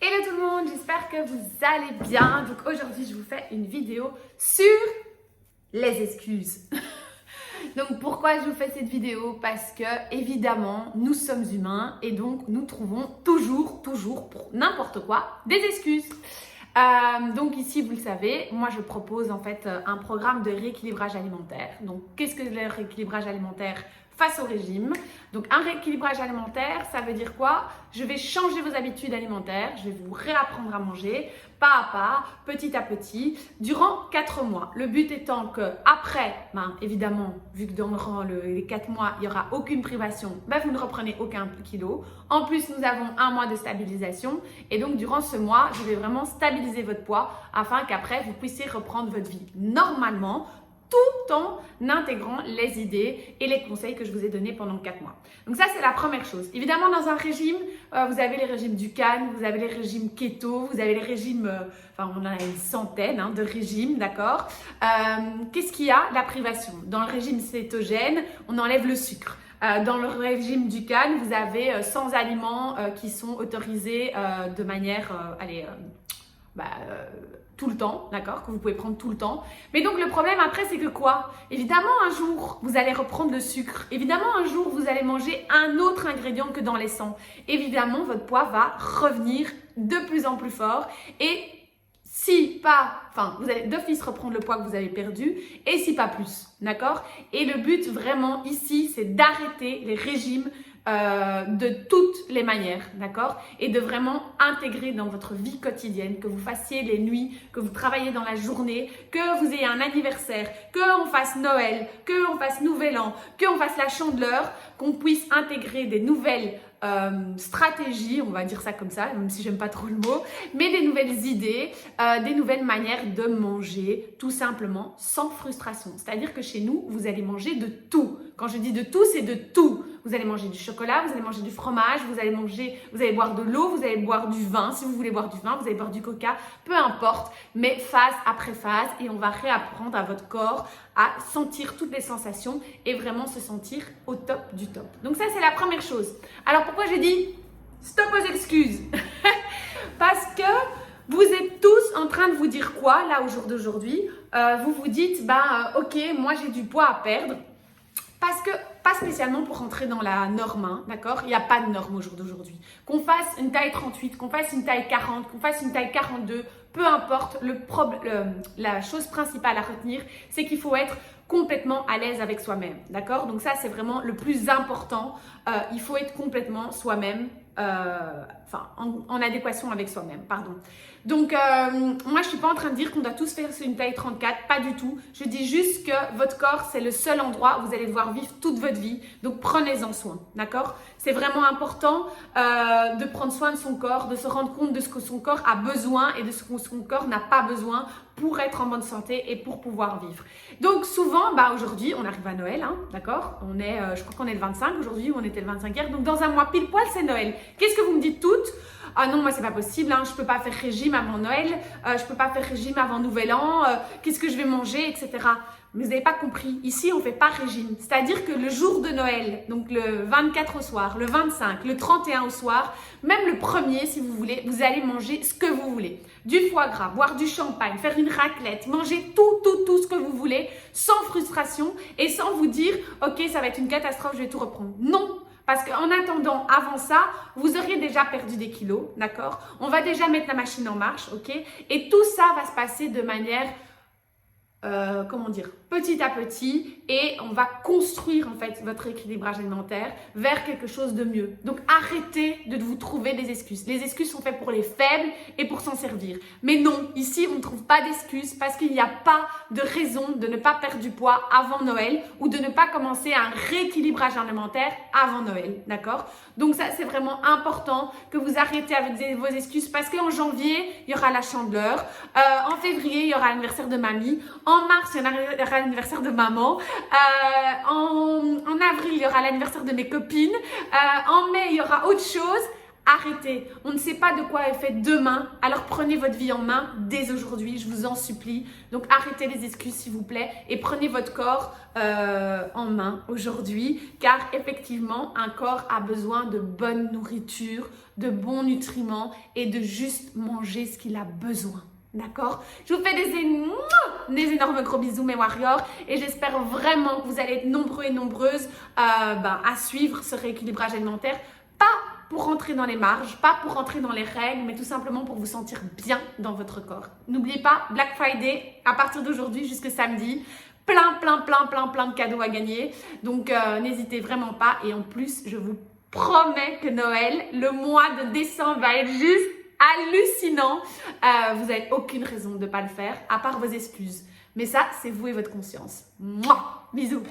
Hello tout le monde, j'espère que vous allez bien. Donc aujourd'hui, je vous fais une vidéo sur les excuses. Donc pourquoi je vous fais cette vidéo? Parce que évidemment, nous sommes humains et donc nous trouvons toujours pour n'importe quoi des excuses. Donc ici, vous le savez, moi je propose en fait un programme de rééquilibrage alimentaire. Donc qu'est-ce que le rééquilibrage alimentaire face au régime? Donc un rééquilibrage alimentaire, ça veut dire quoi? Je vais changer vos habitudes alimentaires, je vais vous réapprendre à manger pas à pas, petit à petit, durant 4 mois. Le but étant que après, évidemment, vu que dans les 4 mois, il n'y aura aucune privation, vous ne reprenez aucun kilo. En plus, nous avons un mois de stabilisation et donc durant ce mois, je vais vraiment stabiliser votre poids afin qu'après, vous puissiez reprendre votre vie normalement, tout en intégrant les idées et les conseils que je vous ai donnés pendant 4 mois. Donc ça, c'est la première chose. Évidemment, dans un régime, vous avez les régimes Dukan, vous avez les régimes keto, vous avez les régimes, on en a une centaine de régimes, d'accord? Qu'est-ce qu'il y a? La privation. Dans le régime cétogène, on enlève le sucre. Dans le régime Dukan, vous avez 100 aliments qui sont autorisés de manière, tout le temps, d'accord, que vous pouvez prendre tout le temps. Mais donc le problème après, c'est que quoi? Évidemment, un jour, vous allez reprendre le sucre. Évidemment, un jour, vous allez manger un autre ingrédient que dans les 100. Évidemment, votre poids va revenir de plus en plus fort et vous allez d'office reprendre le poids que vous avez perdu et si pas plus, d'accord? Et le but vraiment ici, c'est d'arrêter les régimes de toutes les manières, d'accord? Et de vraiment intégrer dans votre vie quotidienne, que vous fassiez les nuits, que vous travaillez dans la journée, que vous ayez un anniversaire, qu'on fasse Noël, qu'on fasse Nouvel An, qu'on fasse la Chandeleur, qu'on puisse intégrer des nouvelles stratégies, on va dire ça comme ça, même si j'aime pas trop le mot, mais des nouvelles idées, des nouvelles manières de manger, tout simplement, sans frustration. C'est-à-dire que chez nous, vous allez manger de tout. Quand je dis de tout, c'est de tout. Vous allez manger du chocolat, vous allez manger du fromage, vous allez boire de l'eau, vous allez boire du vin. Si vous voulez boire du vin, vous allez boire du coca, peu importe, mais phase après phase, et on va réapprendre à votre corps à sentir toutes les sensations et vraiment se sentir au top du top. Donc ça, c'est la première chose. Alors pourquoi j'ai dit stop aux excuses? Parce que vous êtes tous en train de vous dire quoi, là, au jour d'aujourd'hui? Vous vous dites, ok, moi j'ai du poids à perdre. Parce que, pas spécialement pour rentrer dans la norme, d'accord? Il n'y a pas de norme au jour d'aujourd'hui. Qu'on fasse une taille 38, qu'on fasse une taille 40, qu'on fasse une taille 42, peu importe, la chose principale à retenir, c'est qu'il faut être complètement à l'aise avec soi-même, d'accord? Donc ça, c'est vraiment le plus important. Il faut être complètement soi-même, en adéquation avec soi-même, pardon. Donc, moi, je ne suis pas en train de dire qu'on doit tous faire une taille 34, pas du tout. Je dis juste que votre corps, c'est le seul endroit où vous allez devoir vivre toute votre vie. Donc, prenez-en soin, d'accord? C'est vraiment important de prendre soin de son corps, de se rendre compte de ce que son corps a besoin et de ce que son corps n'a pas besoin pour être en bonne santé et pour pouvoir vivre. Donc, souvent, aujourd'hui, on arrive à Noël, d'accord? Je crois qu'on est le 25 aujourd'hui, ou on était le 25 hier. Donc, dans un mois pile poil, c'est Noël. Qu'est-ce que vous me dites toutes? Ah non, moi, c'est pas possible, je peux pas faire régime avant Noël, je peux pas faire régime avant Nouvel An, qu'est-ce que je vais manger, etc. Mais vous n'avez pas compris, ici, on ne fait pas régime. C'est-à-dire que le jour de Noël, donc le 24 au soir, le 25, le 31 au soir, même le 1er, si vous voulez, vous allez manger ce que vous voulez. Du foie gras, boire du champagne, faire une raclette, manger tout ce que vous voulez, sans frustration et sans vous dire « Ok, ça va être une catastrophe, je vais tout reprendre ». Non! Parce qu'en attendant, avant ça, vous auriez déjà perdu des kilos, d'accord? On va déjà mettre la machine en marche, ok? Et tout ça va se passer de manière, petit à petit, et on va construire en fait votre équilibrage alimentaire vers quelque chose de mieux. Donc arrêtez de vous trouver des excuses. Les excuses sont faites pour les faibles et pour s'en servir. Mais non, ici on ne trouve pas d'excuses parce qu'il n'y a pas de raison de ne pas perdre du poids avant Noël ou de ne pas commencer un rééquilibrage alimentaire avant Noël, d'accord? Donc ça, c'est vraiment important que vous arrêtez avec vos excuses parce qu'en janvier, il y aura la Chandeleur. En février, il y aura l'anniversaire de mamie. En mars, il y aura l'anniversaire de maman. En avril, il y aura l'anniversaire de mes copines. En mai, il y aura autre chose. Arrêtez. On ne sait pas de quoi est fait demain. Alors prenez votre vie en main dès aujourd'hui, je vous en supplie. Donc arrêtez les excuses s'il vous plaît et prenez votre corps en main aujourd'hui. Car effectivement, un corps a besoin de bonne nourriture, de bons nutriments et de juste manger ce qu'il a besoin. D'accord? Je vous fais des énormes gros bisous mes warriors et j'espère vraiment que vous allez être nombreux et nombreuses à suivre ce rééquilibrage alimentaire. Pas pour rentrer dans les marges, pas pour rentrer dans les règles, mais tout simplement pour vous sentir bien dans votre corps. N'oubliez pas, Black Friday, à partir d'aujourd'hui jusqu'à samedi, plein de cadeaux à gagner. Donc, n'hésitez vraiment pas. Et en plus, je vous promets que Noël, le mois de décembre va être juste hallucinant. Vous n'avez aucune raison de ne pas le faire, à part vos excuses. Mais ça, c'est vous et votre conscience. Mouah, bisous.